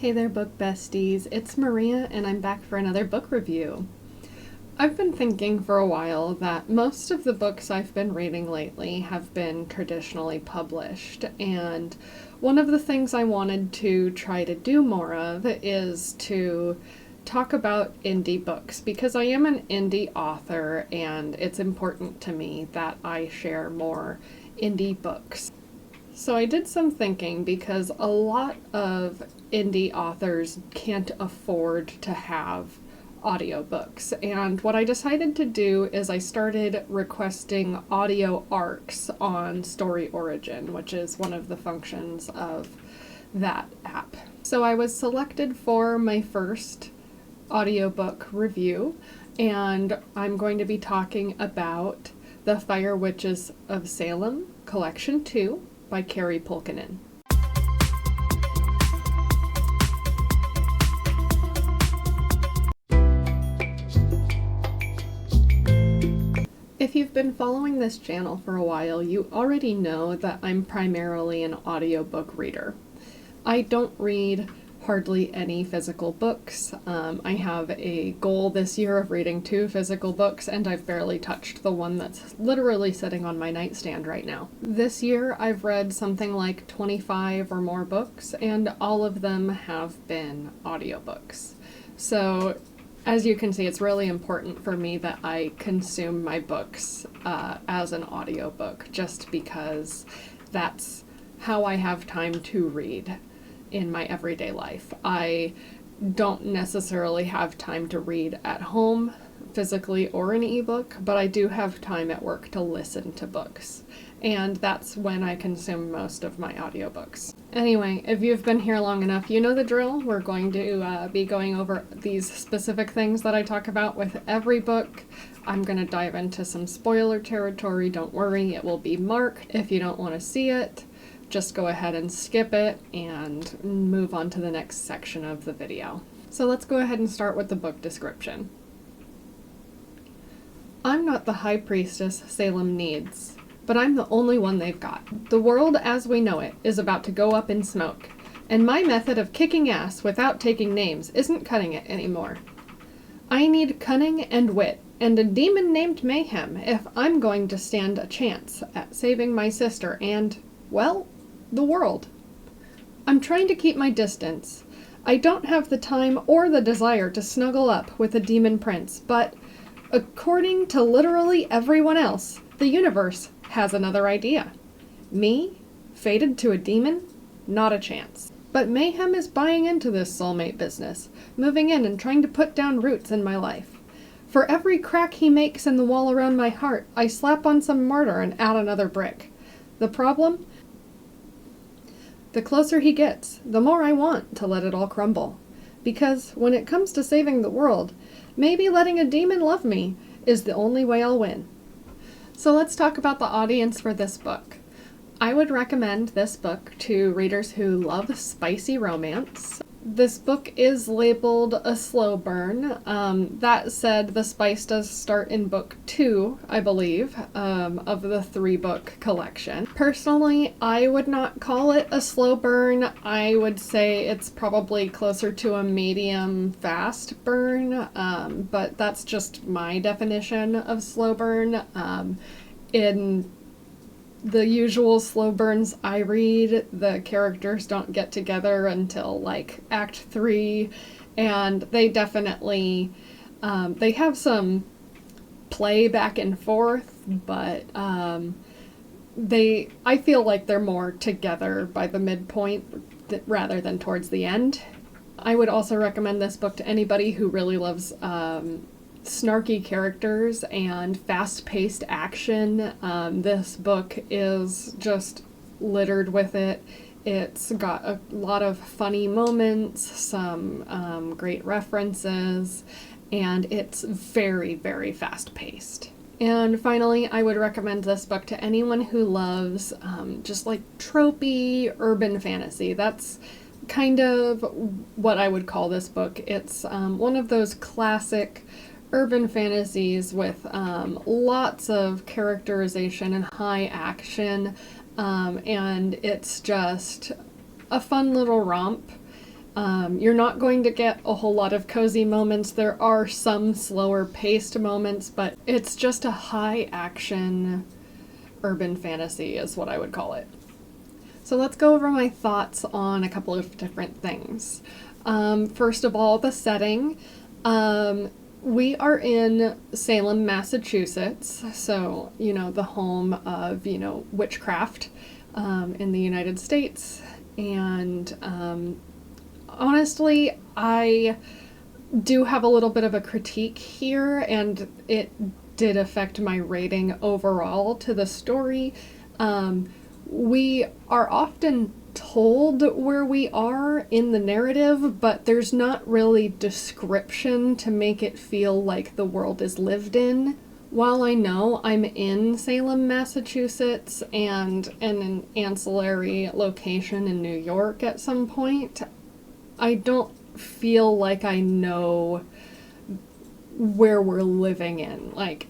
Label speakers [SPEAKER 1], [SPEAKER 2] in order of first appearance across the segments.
[SPEAKER 1] Hey there, book besties. It's Maria, and I'm back for another book review. I've been thinking for a while that most of the books I've been reading lately have been traditionally published, and one of the things I wanted to try to do more of is to talk about indie books, because I am an indie author, and it's important to me that I share more indie books. So I did some thinking because a lot of indie authors can't afford to have audiobooks. And what I decided to do is I started requesting audio arcs on Story Origin, which is one of the functions of that app. So I was selected for my first audiobook review, and I'm going to be talking about The Fire Witches of Salem, Collection 2, by Carrie Pulkkinen. If you've been following this channel for a while, you already know that I'm primarily an audiobook reader. I don't read hardly any physical books. I have a goal this year of reading 2 physical books, and I've barely touched the one that's literally sitting on my nightstand right now. This year I've read something like 25 or more books, and all of them have been audiobooks. So as you can see, it's really important for me that I consume my books as an audiobook, just because that's how I have time to read in my everyday life. I don't necessarily have time to read at home, physically or an ebook, but I do have time at work to listen to books. And that's when I consume most of my audiobooks. Anyway, if you've been here long enough, you know the drill. We're going to be going over these specific things that I talk about with every book. I'm going to dive into some spoiler territory. Don't worry, it will be marked. If you don't want to see it, just go ahead and skip it and move on to the next section of the video. So let's go ahead and start with the book description. I'm not the high priestess Salem needs, but I'm the only one they've got. The world as we know it is about to go up in smoke, and my method of kicking ass without taking names isn't cutting it anymore. I need cunning and wit, and a demon named Mayhem if I'm going to stand a chance at saving my sister and, well, the world. I'm trying to keep my distance. I don't have the time or the desire to snuggle up with a demon prince, but according to literally everyone else, the universe has another idea. Me, fated to a demon? Not a chance. But Mayhem is buying into this soulmate business, moving in and trying to put down roots in my life. For every crack he makes in the wall around my heart, I slap on some mortar and add another brick. The problem? The closer he gets, the more I want to let it all crumble. Because when it comes to saving the world, maybe letting a demon love me is the only way I'll win. So let's talk about the audience for this book. I would recommend this book to readers who love spicy romance. This book is labeled a slow burn. That said, the spice does start in book 2, I believe, of the 3-book collection. Personally, I would not call it a slow burn. I would say it's probably closer to a medium fast burn, but that's just my definition of slow burn. In the usual slow burns I read, the characters don't get together until like Act 3, and they definitely, they have some play back and forth, but I feel like they're more together by the midpoint rather than towards the end. I would also recommend this book to anybody who really loves snarky characters and fast-paced action. This book is just littered with it. It's got a lot of funny moments, some great references, and it's very, very fast-paced. And finally, I would recommend this book to anyone who loves just like tropey urban fantasy. That's kind of what I would call this book. It's one of those classic urban fantasies with lots of characterization and high action, and it's just a fun little romp. You're not going to get a whole lot of cozy moments. There are some slower paced moments, but it's just a high action urban fantasy is what I would call it. So let's go over my thoughts on a couple of different things. First of all, the setting. We are in Salem, Massachusetts, so, the home of, witchcraft in the United States. And honestly, I do have a little bit of a critique here, and it did affect my rating overall to the story. We are often told where we are in the narrative, but there's not really description to make it feel like the world is lived in. While I know I'm in Salem, Massachusetts, and in an ancillary location in New York at some point, I don't feel like I know where we're living in. Like,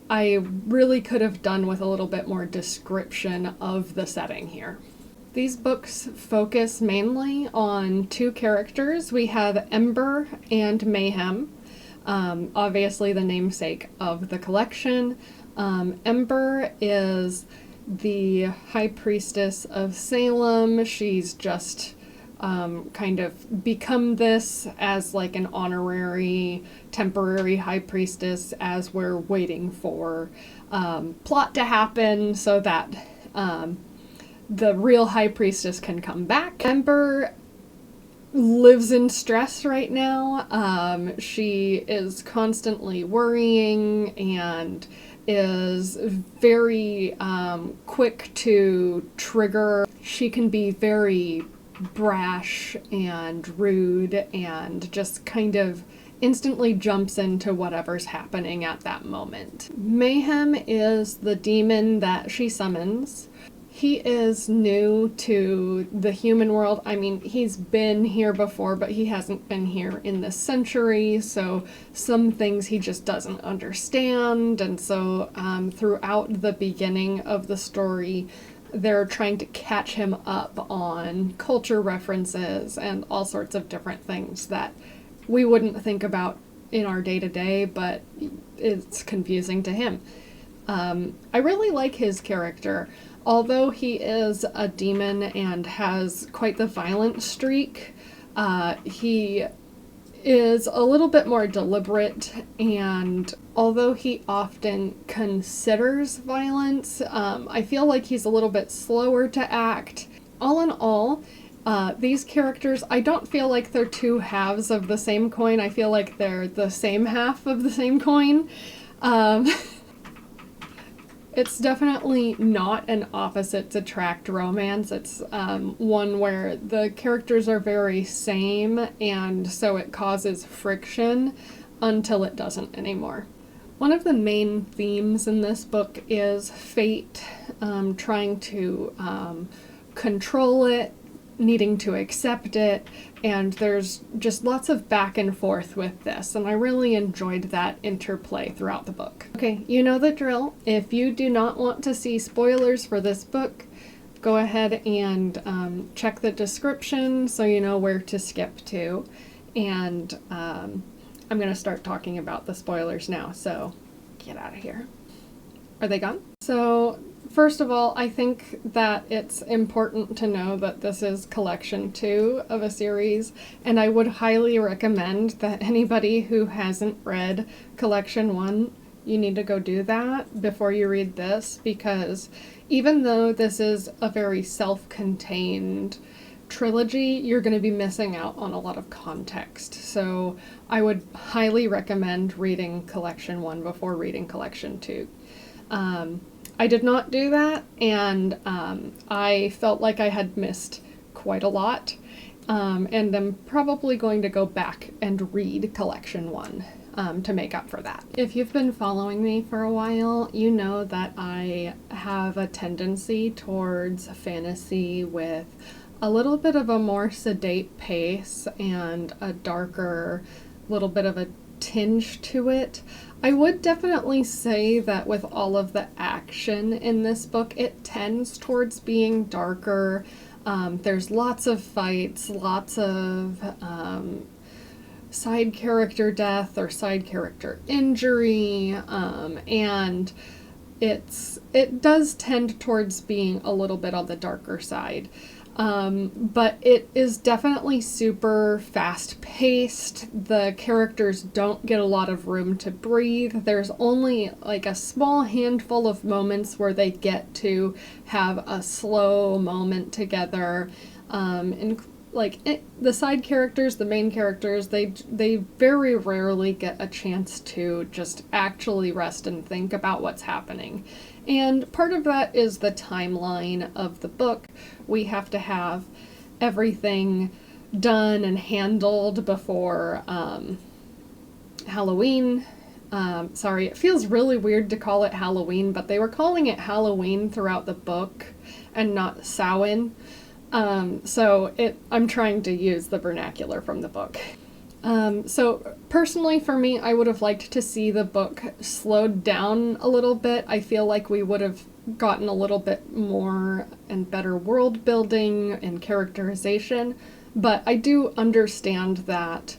[SPEAKER 1] I really could have done with a little bit more description of the setting here. These books focus mainly on two characters. We have Ember and Mayhem, obviously the namesake of the collection. Ember is the high priestess of Salem. She's just kind of become this as like an honorary, temporary high priestess as we're waiting for plot to happen so that the real high priestess can come back. Ember lives in stress right now. She is constantly worrying and is very quick to trigger. She can be very brash and rude and just kind of instantly jumps into whatever's happening at that moment. Mayhem is the demon that she summons. He is new to the human world. I mean, he's been here before, but he hasn't been here in this century, so some things he just doesn't understand. And so throughout the beginning of the story, they're trying to catch him up on culture references and all sorts of different things that we wouldn't think about in our day-to-day, but it's confusing to him. I really like his character. Although he is a demon and has quite the violent streak, he is a little bit more deliberate, and although he often considers violence, I feel like he's a little bit slower to act. All in all, these characters, I don't feel like they're two halves of the same coin. I feel like they're the same half of the same coin. It's definitely not an opposites attract romance. It's one where the characters are very same, and so it causes friction until it doesn't anymore. One of the main themes in this book is fate, trying to control it, needing to accept it, and there's just lots of back and forth with this, and I really enjoyed that interplay throughout the book. Okay, you know the drill. If you do not want to see spoilers for this book, go ahead and check the description so you know where to skip to, and I'm going to start talking about the spoilers now, so get out of here. Are they gone? So, first of all, I think that it's important to know that this is collection 2 of a series, and I would highly recommend that anybody who hasn't read collection 1, you need to go do that before you read this, because even though this is a very self-contained trilogy, you're going to be missing out on a lot of context. So I would highly recommend reading collection 1 before reading collection 2. I did not do that, and I felt like I had missed quite a lot, and I'm probably going to go back and read collection 1 to make up for that. If you've been following me for a while, you know that I have a tendency towards fantasy with a little bit of a more sedate pace and a darker, little bit of a tinge to it. I would definitely say that with all of the action in this book, it tends towards being darker. There's lots of fights, lots of side character death or side character injury, and it does tend towards being a little bit on the darker side. But it is definitely super fast-paced. The characters don't get a lot of room to breathe. There's only like a small handful of moments where they get to have a slow moment together. And the side characters, the main characters, they very rarely get a chance to just actually rest and think about what's happening. And part of that is the timeline of the book. We have to have everything done and handled before Halloween. Sorry, it feels really weird to call it Halloween, but they were calling it Halloween throughout the book and not Samhain. So I'm trying to use the vernacular from the book. So personally for me, I would have liked to see the book slowed down a little bit. I feel like we would have gotten a little bit more and better world building and characterization, but I do understand that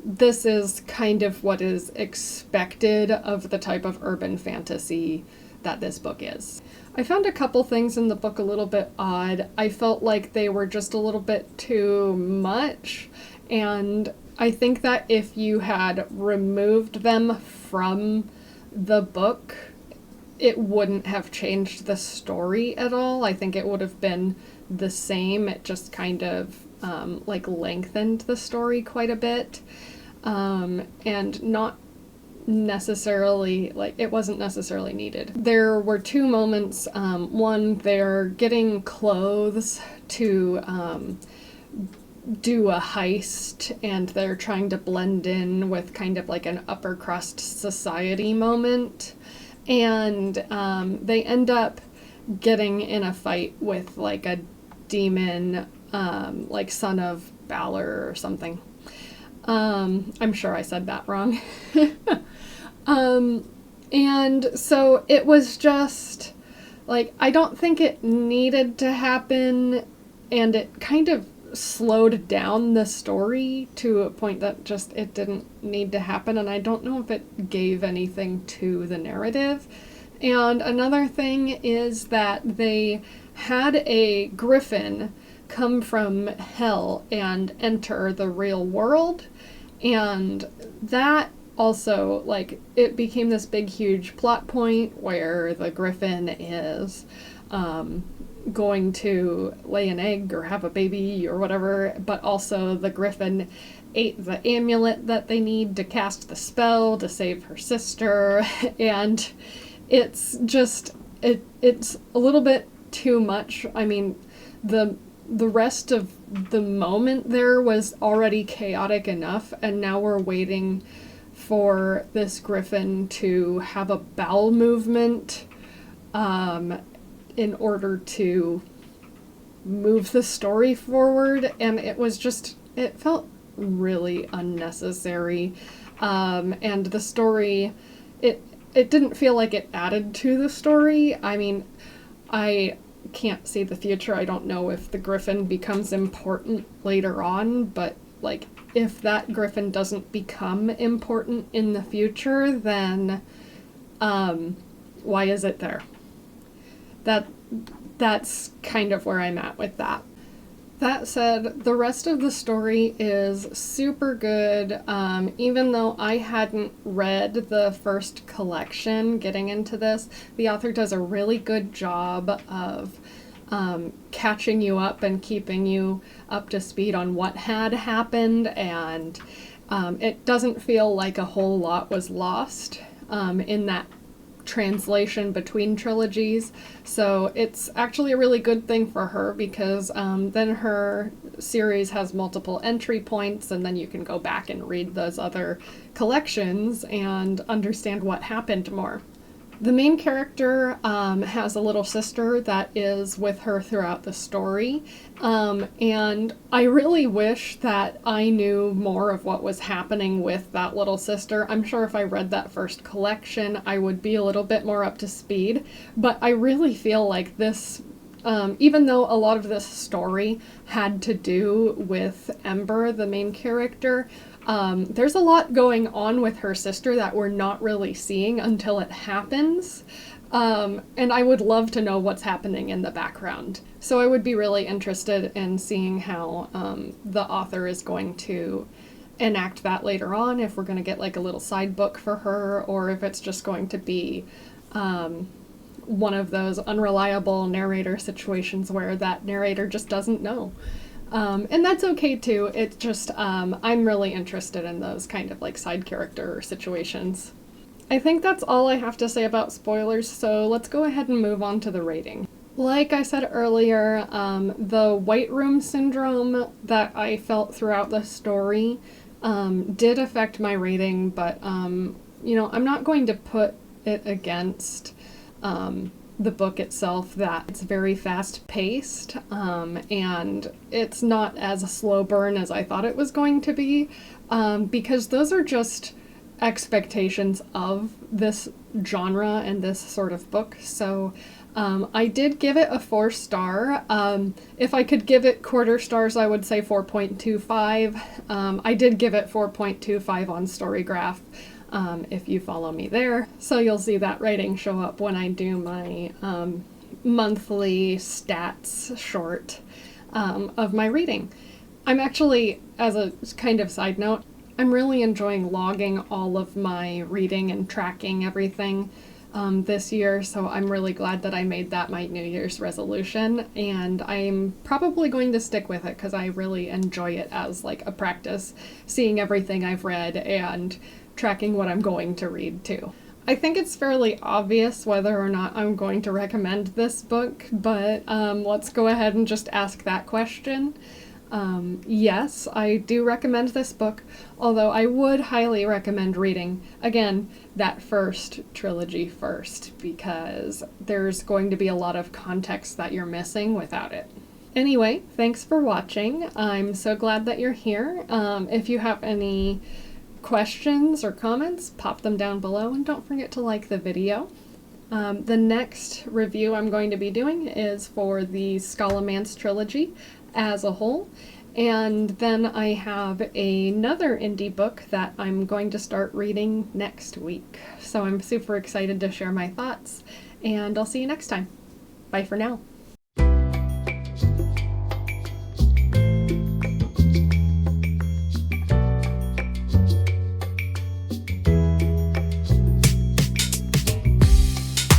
[SPEAKER 1] this is kind of what is expected of the type of urban fantasy that this book is. I found a couple things in the book a little bit odd. I felt like they were just a little bit too much, and I think that if you had removed them from the book, it wouldn't have changed the story at all. I think it would have been the same. It just kind of lengthened the story quite a bit, and not necessarily, it wasn't necessarily needed. There were two moments. One, they're getting clothes to do a heist, and they're trying to blend in with kind of like an upper crust society moment, and they end up getting in a fight with like a demon, like son of Balor or something. I'm sure I said that wrong. And so it was just like, I don't think it needed to happen, and it kind of slowed down the story to a point that just it didn't need to happen, and I don't know if it gave anything to the narrative. And another thing is that they had a griffin come from hell and enter the real world, and that also, it became this big huge plot point where the griffin is going to lay an egg or have a baby or whatever, but also the griffin ate the amulet that they need to cast the spell to save her sister, and it's just, it's a little bit too much. I mean, the rest of the moment there was already chaotic enough, and now we're waiting for this griffin to have a bowel movement in order to move the story forward, and it felt really unnecessary, and the story, it didn't feel like it added to the story. I mean, I can't see the future. I don't know if the griffin becomes important later on, but if that griffin doesn't become important in the future, then why is it there? That's kind of where I'm at with that. That said, the rest of the story is super good. Even though I hadn't read the first collection getting into this, the author does a really good job of catching you up and keeping you up to speed on what had happened, and it doesn't feel like a whole lot was lost in that translation between trilogies. So it's actually a really good thing for her, because then her series has multiple entry points, and then you can go back and read those other collections and understand what happened more. The main character has a little sister that is with her throughout the story, and I really wish that I knew more of what was happening with that little sister. I'm sure if I read that first collection, I would be a little bit more up to speed, but I really feel like this even though a lot of this story had to do with Ember, the main character, there's a lot going on with her sister that we're not really seeing until it happens. And I would love to know what's happening in the background. So I would be really interested in seeing how the author is going to enact that later on, if we're going to get like a little side book for her, or if it's just going to be one of those unreliable narrator situations where that narrator just doesn't know. And that's okay too. It's just, I'm really interested in those kind of like side character situations. I think that's all I have to say about spoilers, so let's go ahead and move on to the rating. Like I said earlier, the White Room syndrome that I felt throughout the story did affect my rating, but, you know, I'm not going to put it against the book itself, that it's very fast-paced, and it's not as a slow burn as I thought it was going to be, because those are just expectations of this genre and this sort of book. So I did give it a 4-star. If I could give it quarter stars, I would say 4.25. I did give it 4.25 on Storygraph, if you follow me there. So you'll see that rating show up when I do my monthly stats short of my reading. I'm actually, as a kind of side note, I'm really enjoying logging all of my reading and tracking everything this year, so I'm really glad that I made that my New Year's resolution, and I'm probably going to stick with it because I really enjoy it as like a practice, seeing everything I've read and tracking what I'm going to read too. I think it's fairly obvious whether or not I'm going to recommend this book, but let's go ahead and just ask that question. Yes, I do recommend this book, although I would highly recommend reading, again, that first trilogy first, because there's going to be a lot of context that you're missing without it. Anyway, thanks for watching. I'm so glad that you're here. If you have any questions or comments, pop them down below, and don't forget to like the video. The next review I'm going to be doing is for the Scholomance trilogy as a whole, and then I have another indie book that I'm going to start reading next week. So I'm super excited to share my thoughts, and I'll see you next time. Bye for now.